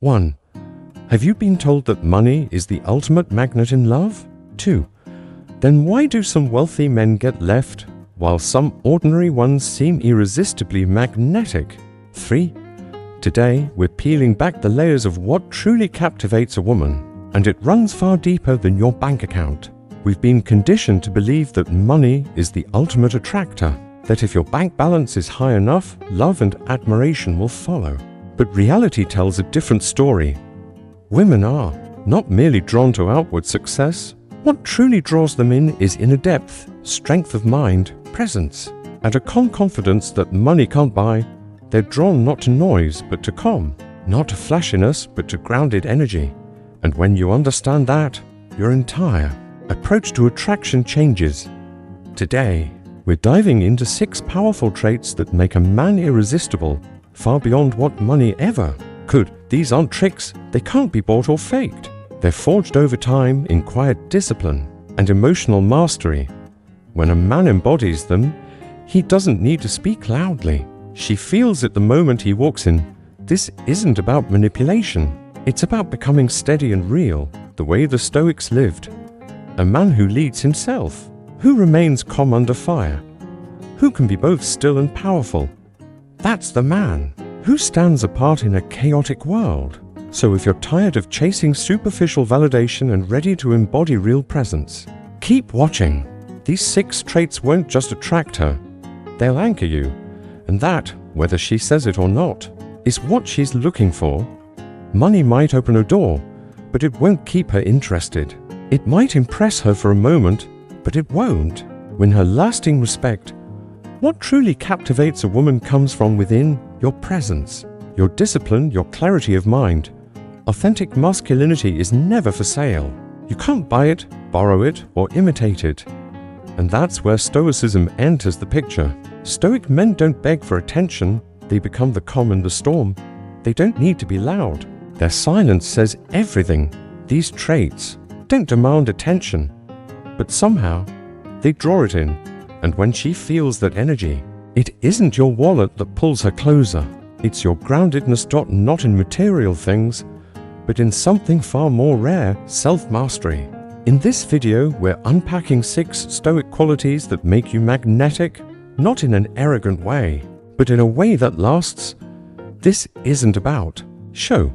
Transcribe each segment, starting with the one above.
1. Have you been told that money is the ultimate magnet in love? 2. Then why do some wealthy men get left, while some ordinary ones seem irresistibly magnetic? 3. Today, we're peeling back the layers of what truly captivates a woman, and it runs far deeper than your bank account. We've been conditioned to believe that money is the ultimate attractor, that if your bank balance is high enough, love and admiration will follow. But reality tells a different story. Women are not merely drawn to outward success. What truly draws them in is inner depth, strength of mind, presence, and a calm confidence that money can't buy. They're drawn not to noise, but to calm, not to flashiness, but to grounded energy. And when you understand that, your entire approach to attraction changes. Today, we're diving into 6 powerful traits that make a man irresistible, far beyond what money ever could. These aren't tricks, they can't be bought or faked. They're forged over time in quiet discipline and emotional mastery. When a man embodies them, he doesn't need to speak loudly. She feels it the moment he walks in. This isn't about manipulation. It's about becoming steady and real, the way the Stoics lived. A man who leads himself, who remains calm under fire, who can be both still and powerful. That's the man who stands apart in a chaotic world. So if you're tired of chasing superficial validation and ready to embody real presence, keep watching. These 6 traits won't just attract her, they'll anchor you. And that, whether she says it or not, is what she's looking for. Money might open a door, but it won't keep her interested. It might impress her for a moment, but it won't win her lasting respect. What truly captivates a woman comes from within: your presence, your discipline, your clarity of mind. Authentic masculinity is never for sale. You can't buy it, borrow it, or imitate it. And that's where Stoicism enters the picture. Stoic men don't beg for attention, they become the calm in the storm. They don't need to be loud. Their silence says everything. These traits don't demand attention, but somehow they draw it in. And when she feels that energy, it isn't your wallet that pulls her closer. It's your groundedness, not in material things, but in something far more rare: self-mastery. In this video, we're unpacking 6 Stoic qualities that make you magnetic, not in an arrogant way, but in a way that lasts. This isn't about show.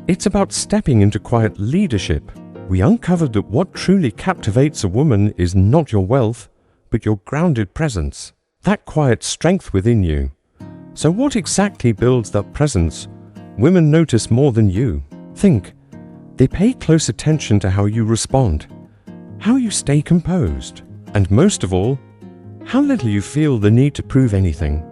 It's about stepping into quiet leadership. We uncovered that what truly captivates a woman is not your wealth, but your grounded presence, that quiet strength within you. So what exactly builds that presence? Women notice more than you think. They pay close attention to how you respond, how you stay composed, and most of all, how little you feel the need to prove anything.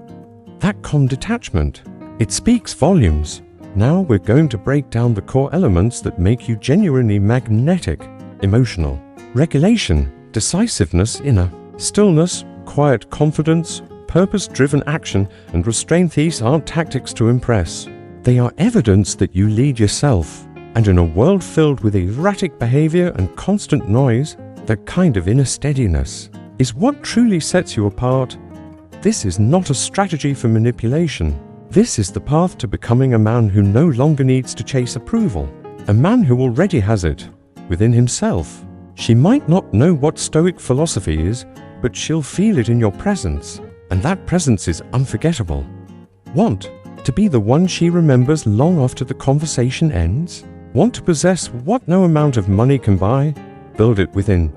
That calm detachment, it speaks volumes. Now we're going to break down the core elements that make you genuinely magnetic: emotional regulation, decisiveness, inner stillness, quiet confidence, purpose-driven action, and restraint. These aren't tactics to impress. They are evidence that you lead yourself. And in a world filled with erratic behavior and constant noise, that kind of inner steadiness is what truly sets you apart. This is not a strategy for manipulation. This is the path to becoming a man who no longer needs to chase approval, a man who already has it within himself. She might not know what Stoic philosophy is, but she'll feel it in your presence, and that presence is unforgettable. Want to be the one she remembers long after the conversation ends? Want to possess what no amount of money can buy? Build it within.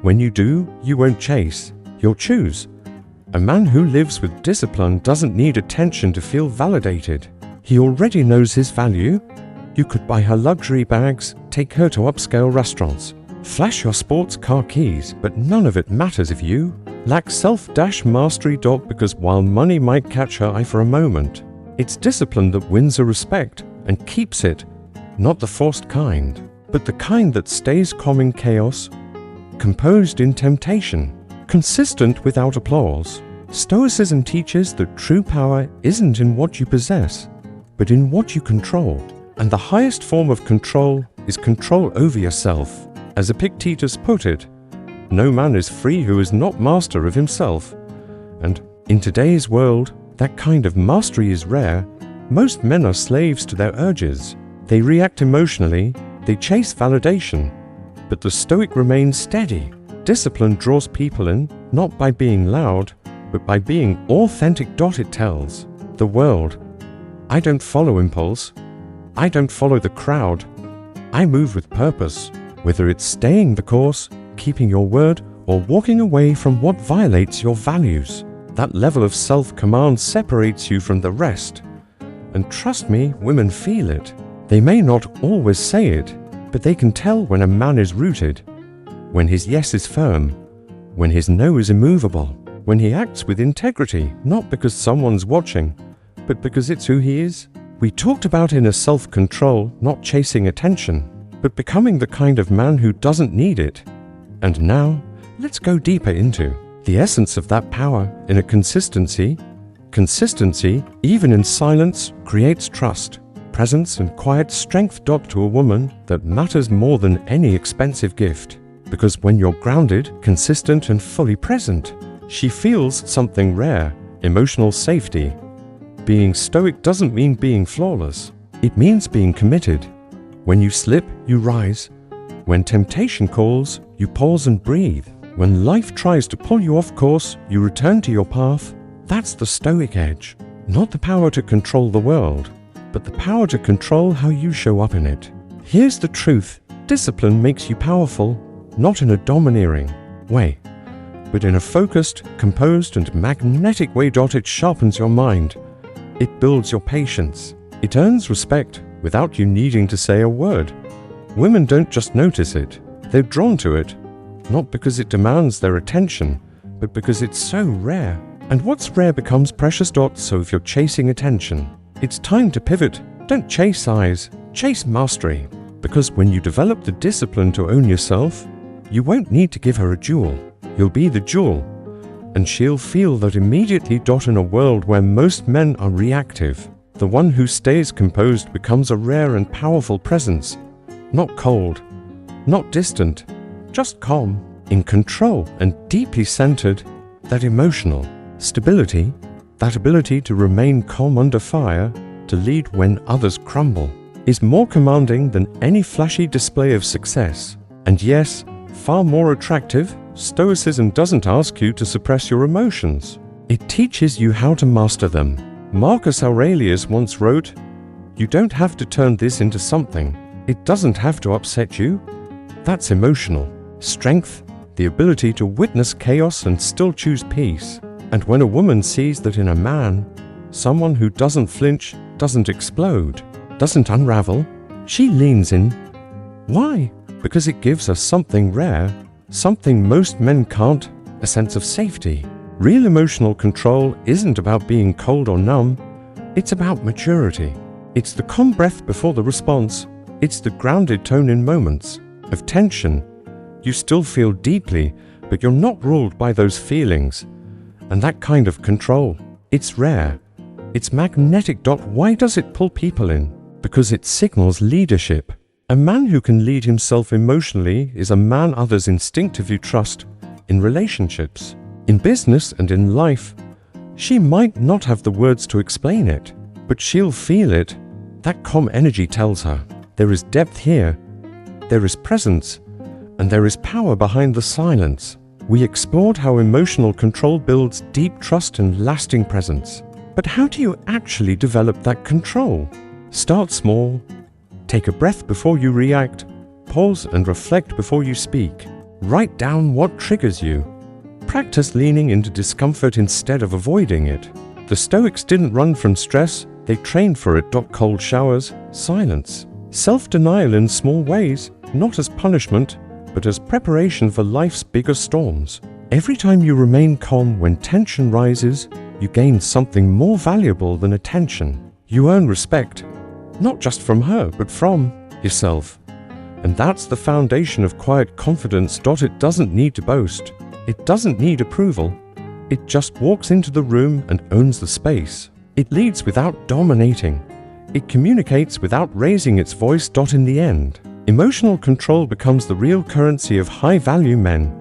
When you do, you won't chase, you'll choose. A man who lives with discipline doesn't need attention to feel validated. He already knows his value. You could buy her luxury bags, take her to upscale restaurants, flash your sports car keys, but none of it matters if you lack self-mastery. Because while money might catch her eye for a moment, it's discipline that wins her respect and keeps it. Not the forced kind, but the kind that stays calm in chaos, composed in temptation, consistent without applause. Stoicism teaches that true power isn't in what you possess, but in what you control. And the highest form of control is control over yourself. As Epictetus put it, no man is free who is not master of himself. And in today's world, that kind of mastery is rare. Most men are slaves to their urges. They react emotionally, they chase validation, but the Stoic remains steady. Discipline draws people in, not by being loud, but by being authentic. It tells the world, I don't follow impulse, I don't follow the crowd, I move with purpose, whether it's staying the course, keeping your word, or walking away from what violates your values. That level of self-command separates you from the rest. And trust me, women feel it. They may not always say it, but they can tell when a man is rooted, when his yes is firm, when his no is immovable, when he acts with integrity, not because someone's watching, but because it's who he is. We talked about inner self-control, not chasing attention, but becoming the kind of man who doesn't need it. And now, let's go deeper into the essence of that power. Inner consistency. Consistency, even in silence, creates trust, presence and quiet strength. To a woman, that matters more than any expensive gift. Because when you're grounded, consistent and fully present, she feels something rare, emotional safety. Being stoic doesn't mean being flawless. It means being committed. When you slip, you rise. When temptation calls, you pause and breathe. When life tries to pull you off course, you return to your path. That's the Stoic edge. Not the power to control the world, but the power to control how you show up in it. Here's the truth. Discipline makes you powerful, not in a domineering way, but in a focused, composed, and magnetic way. It sharpens your mind. It builds your patience. It earns respect without you needing to say a word. Women don't just notice it, they're drawn to it, not because it demands their attention, but because it's so rare. And what's rare becomes precious. So if you're chasing attention, it's time to pivot. Don't chase eyes, chase mastery. Because when you develop the discipline to own yourself, you won't need to give her a jewel. You'll be the jewel. And she'll feel that immediately. In a world where most men are reactive, the one who stays composed becomes a rare and powerful presence. Not cold, not distant, just calm, in control and deeply centered. That emotional stability, that ability to remain calm under fire, to lead when others crumble, is more commanding than any flashy display of success. And yes, far more attractive. Stoicism doesn't ask you to suppress your emotions. It teaches you how to master them. Marcus Aurelius once wrote, "You don't have to turn this into something. It doesn't have to upset you." That's emotional strength, the ability to witness chaos and still choose peace. And when a woman sees that in a man, someone who doesn't flinch, doesn't explode, doesn't unravel, she leans in. Why? Because it gives her something rare, something most men can't, a sense of safety. Real emotional control isn't about being cold or numb, it's about maturity. It's the calm breath before the response. It's the grounded tone in moments of tension. You still feel deeply, but you're not ruled by those feelings. And that kind of control, it's rare. It's magnetic. Why does it pull people in? Because it signals leadership. A man who can lead himself emotionally is a man others instinctively trust in relationships, in business and in life. She might not have the words to explain it, but she'll feel it. That calm energy tells her there is depth here, there is presence, and there is power behind the silence. We explored how emotional control builds deep trust and lasting presence. But how do you actually develop that control? Start small. Take a breath before you react. Pause and reflect before you speak. Write down what triggers you. Practice leaning into discomfort instead of avoiding it. The Stoics didn't run from stress, they trained for it. Cold showers, silence, self-denial in small ways, not as punishment, but as preparation for life's bigger storms. Every time you remain calm when tension rises, you gain something more valuable than attention. You earn respect, not just from her, but from yourself. And that's the foundation of quiet confidence. It doesn't need to boast. It doesn't need approval. It just walks into the room and owns the space. It leads without dominating. It communicates without raising its voice. In the end, emotional control becomes the real currency of high-value men.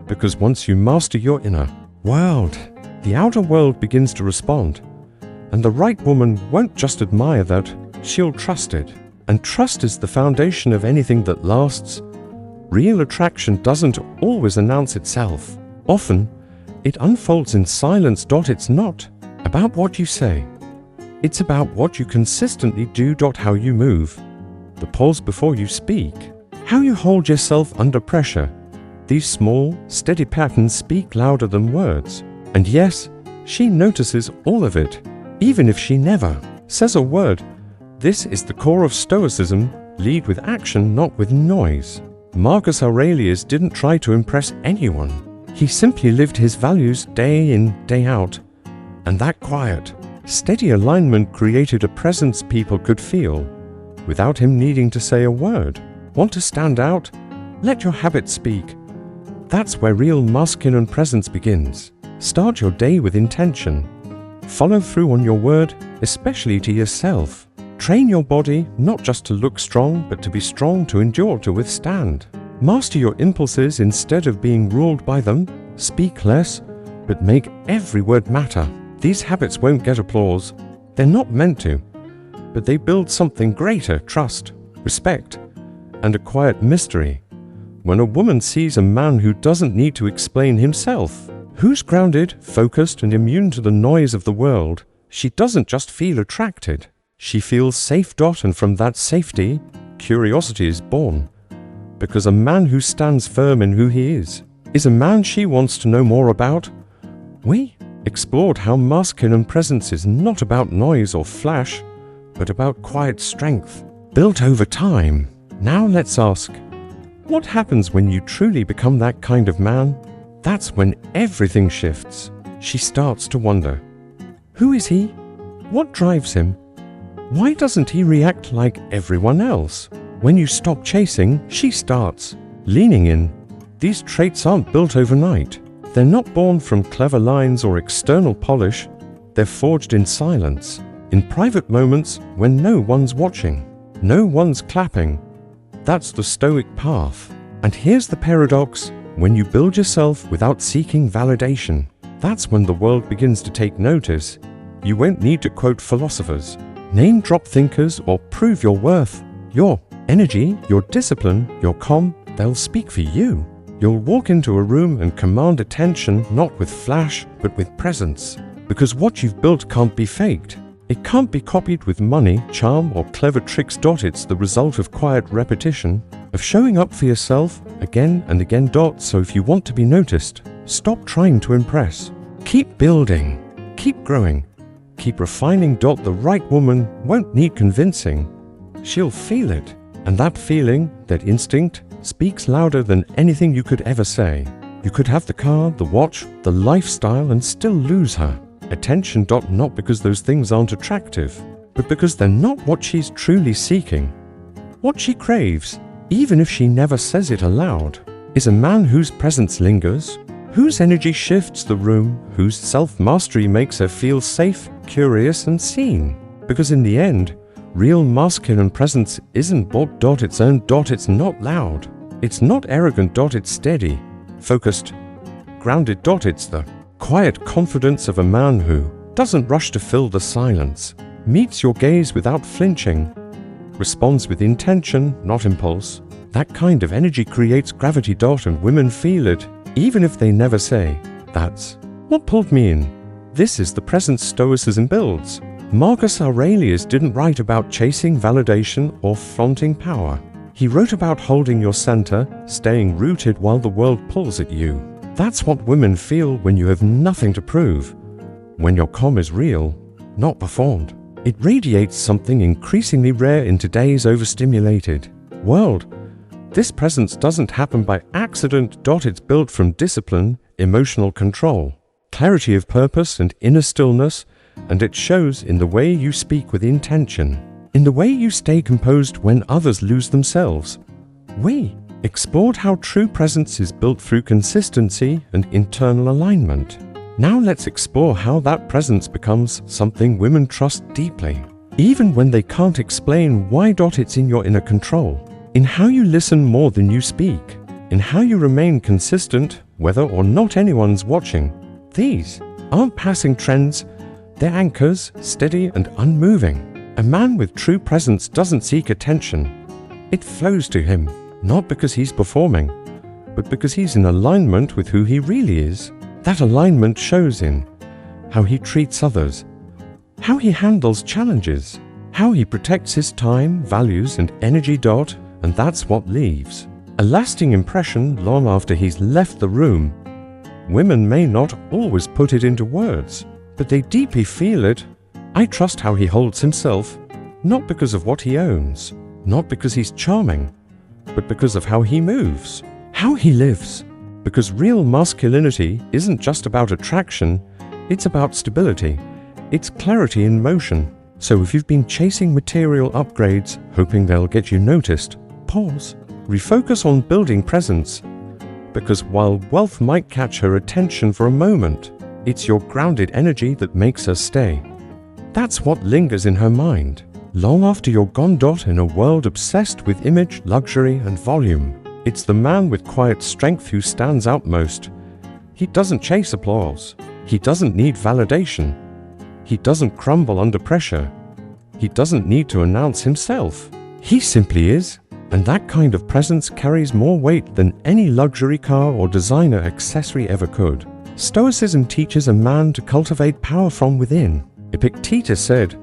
Because once you master your inner world, the outer world begins to respond. And the right woman won't just admire that, she'll trust it. And trust is the foundation of anything that lasts. Real attraction doesn't always announce itself. Often, it unfolds in silence. It's not about what you say. It's about what you consistently do. How you move, the pause before you speak, how you hold yourself under pressure. These small, steady patterns speak louder than words. And yes, she notices all of it, even if she never says a word. This is the core of Stoicism: lead with action, not with noise. Marcus Aurelius didn't try to impress anyone. He simply lived his values day in, day out. And that quiet, steady alignment created a presence people could feel, without him needing to say a word. Want to stand out? Let your habits speak. That's where real masculine presence begins. Start your day with intention. Follow through on your word, especially to yourself. Train your body not just to look strong, but to be strong, to endure, to withstand. Master your impulses instead of being ruled by them. Speak less, but make every word matter. These habits won't get applause. They're not meant to. But they build something greater: trust, respect, and a quiet mystery. When a woman sees a man who doesn't need to explain himself, who's grounded, focused, and immune to the noise of the world, she doesn't just feel attracted. She feels safe. And from that safety, curiosity is born. Because a man who stands firm in who he is a man she wants to know more about. We explored how masculine presence is not about noise or flash, but about quiet strength, built over time. Now let's ask, what happens when you truly become that kind of man? That's when everything shifts. She starts to wonder, who is he? What drives him? Why doesn't he react like everyone else? When you stop chasing, she starts leaning in. These traits aren't built overnight. They're not born from clever lines or external polish. They're forged in silence, in private moments when no one's watching, no one's clapping. That's the Stoic path. And here's the paradox: when you build yourself without seeking validation, that's when the world begins to take notice. You won't need to quote philosophers, name-drop thinkers, or prove your worth. Your energy, your discipline, your calm, they'll speak for you. You'll walk into a room and command attention, not with flash, but with presence. Because what you've built can't be faked. It can't be copied with money, charm, or clever tricks. It's the result of quiet repetition, of showing up for yourself again and again. So if you want to be noticed, stop trying to impress. Keep building, keep growing, keep refining. The right woman won't need convincing. She'll feel it. And that feeling, that instinct, speaks louder than anything you could ever say. You could have the car, the watch, the lifestyle, and still lose her attention. Not because those things aren't attractive, but because they're not what she's truly seeking. What she craves, even if she never says it aloud, is a man whose presence lingers, whose energy shifts the room, whose self-mastery makes her feel safe, curious, and seen. Because in the end, real masculine presence isn't bought. It's earned. It's not loud. It's not arrogant. It's steady, focused, grounded. It's the quiet confidence of a man who doesn't rush to fill the silence, meets your gaze without flinching, responds with intention, not impulse. That kind of energy creates gravity. And women feel it, even if they never say, "That's what pulled me in." This is the presence Stoicism builds. Marcus Aurelius didn't write about chasing validation or flaunting power. He wrote about holding your center, staying rooted while the world pulls at you. That's what women feel when you have nothing to prove. When your calm is real, not performed. It radiates something increasingly rare in today's overstimulated world. This presence doesn't happen by accident. It's built from discipline, emotional control, clarity of purpose, and inner stillness. And it shows in the way you speak with intention, in the way you stay composed when others lose themselves. We explored how true presence is built through consistency and internal alignment. Now let's explore how that presence becomes something women trust deeply, even when they can't explain why. It's in your inner control, in how you listen more than you speak, in how you remain consistent whether or not anyone's watching. These aren't passing trends. They're anchors, steady and unmoving. A man with true presence doesn't seek attention. It flows to him, not because he's performing, but because he's in alignment with who he really is. That alignment shows in how he treats others, how he handles challenges, how he protects his time, values, and energy. And that's what leaves a lasting impression long after he's left the room. Women may not always put it into words, but they deeply feel it. I trust how he holds himself, not because of what he owns, not because he's charming, but because of how he moves, how he lives. Because real masculinity isn't just about attraction, it's about stability. It's clarity in motion. So if you've been chasing material upgrades, hoping they'll get you noticed, pause. Refocus on building presence. Because while wealth might catch her attention for a moment, it's your grounded energy that makes her stay. That's what lingers in her mind, long after you're gone. In a world obsessed with image, luxury, and volume, it's the man with quiet strength who stands out most. He doesn't chase applause. He doesn't need validation. He doesn't crumble under pressure. He doesn't need to announce himself. He simply is, and that kind of presence carries more weight than any luxury car or designer accessory ever could. Stoicism teaches a man to cultivate power from within. Epictetus said,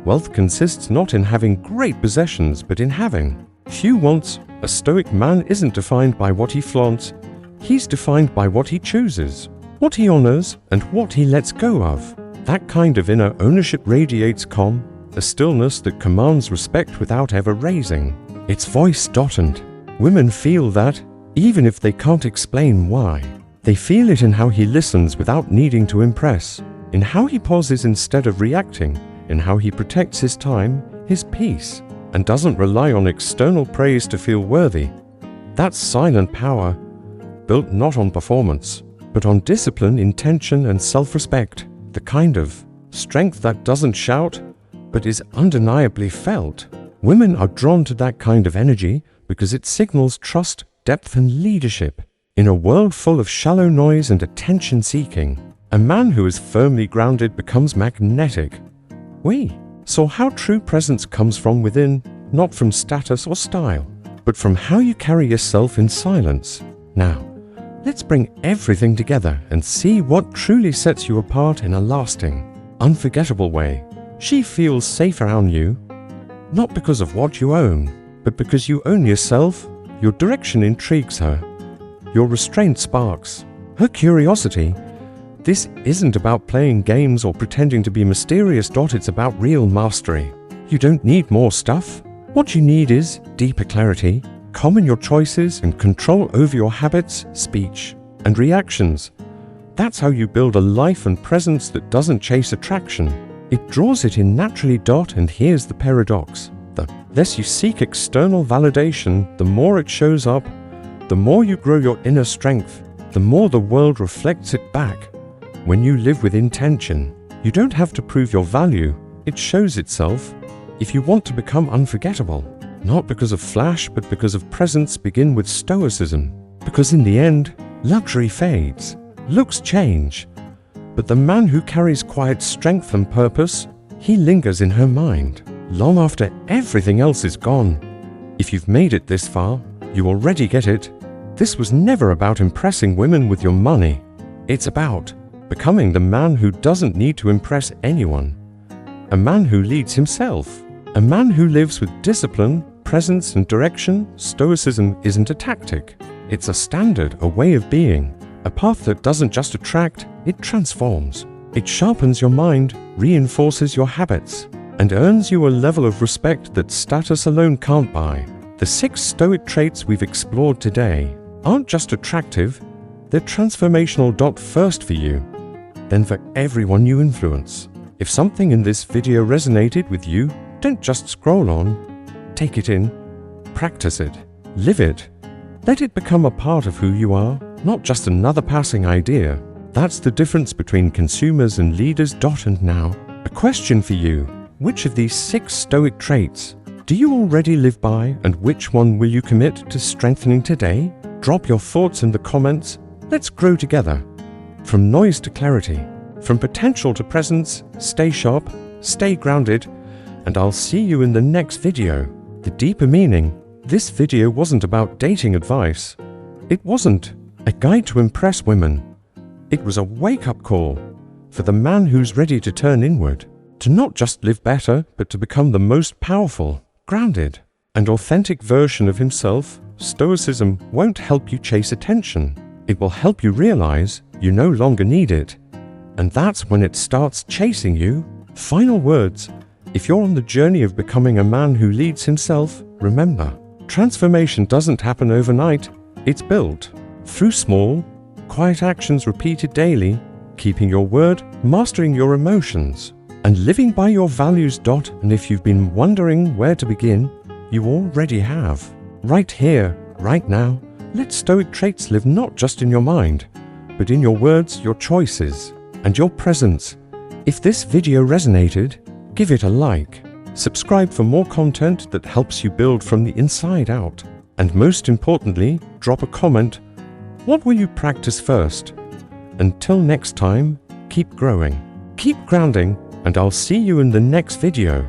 "Wealth consists not in having great possessions, but in having few wants." A Stoic man isn't defined by what he flaunts. He's defined by what he chooses, what he honors, and what he lets go of. That kind of inner ownership radiates calm, a stillness that commands respect without ever raising its voice. And women feel that, even if they can't explain why. They feel it in how he listens without needing to impress, in how he pauses instead of reacting, in how he protects his time, his peace, and doesn't rely on external praise to feel worthy. That's silent power, built not on performance, but on discipline, intention, and self-respect. The kind of strength that doesn't shout, but is undeniably felt. Women are drawn to that kind of energy because it signals trust, depth, and leadership. In a world full of shallow noise and attention-seeking, a man who is firmly grounded becomes magnetic. We saw how true presence comes from within, not from status or style, but from how you carry yourself in silence. Now, let's bring everything together and see what truly sets you apart in a lasting, unforgettable way. She feels safe around you, not because of what you own, but because you own yourself. Your direction intrigues her. Your restraint sparks her curiosity. This isn't about playing games or pretending to be mysterious. It's about real mastery. You don't need more stuff. What you need is deeper clarity, calm in your choices, and control over your habits, speech, and reactions. That's how you build a life and presence that doesn't chase attraction. It draws it in naturally. And here's the paradox. The less you seek external validation, the more it shows up. The more you grow your inner strength, the more the world reflects it back. When you live with intention, you don't have to prove your value. It shows itself. If you want to become unforgettable, not because of flash, but because of presence, begin with stoicism. Because in the end, luxury fades, looks change, but the man who carries quiet strength and purpose, he lingers in her mind, long after everything else is gone. If you've made it this far, you already get it. This was never about impressing women with your money. It's about becoming the man who doesn't need to impress anyone. A man who leads himself. A man who lives with discipline, presence, and direction. Stoicism isn't a tactic. It's a standard, a way of being. A path that doesn't just attract, it transforms. It sharpens your mind, reinforces your habits, and earns you a level of respect that status alone can't buy. The 6 Stoic traits we've explored today aren't just attractive, they're transformational. First for you, then for everyone you influence. If something in this video resonated with you, don't just scroll on. Take it in, practice it, live it. Let it become a part of who you are, not just another passing idea. That's the difference between consumers and leaders. And now, a question for you. Which of these 6 Stoic traits do you already live by, and which one will you commit to strengthening today? Drop your thoughts in the comments. Let's grow together. From noise to clarity, from potential to presence, stay sharp, stay grounded, and I'll see you in the next video. The deeper meaning, this video wasn't about dating advice. It wasn't a guide to impress women. It was a wake-up call for the man who's ready to turn inward, to not just live better, but to become the most powerful, grounded, and authentic version of himself. Stoicism won't help you chase attention. It will help you realize you no longer need it. And that's when it starts chasing you. Final words. If you're on the journey of becoming a man who leads himself, remember, transformation doesn't happen overnight. It's built through small, quiet actions repeated daily, keeping your word, mastering your emotions, and living by your values. And if you've been wondering where to begin, you already have. Right here, right now, let Stoic traits live not just in your mind, but in your words, your choices, and your presence. If this video resonated, give it a like. Subscribe for more content that helps you build from the inside out. And most importantly, drop a comment. What will you practice first? Until next time, keep growing, keep grounding, and I'll see you in the next video.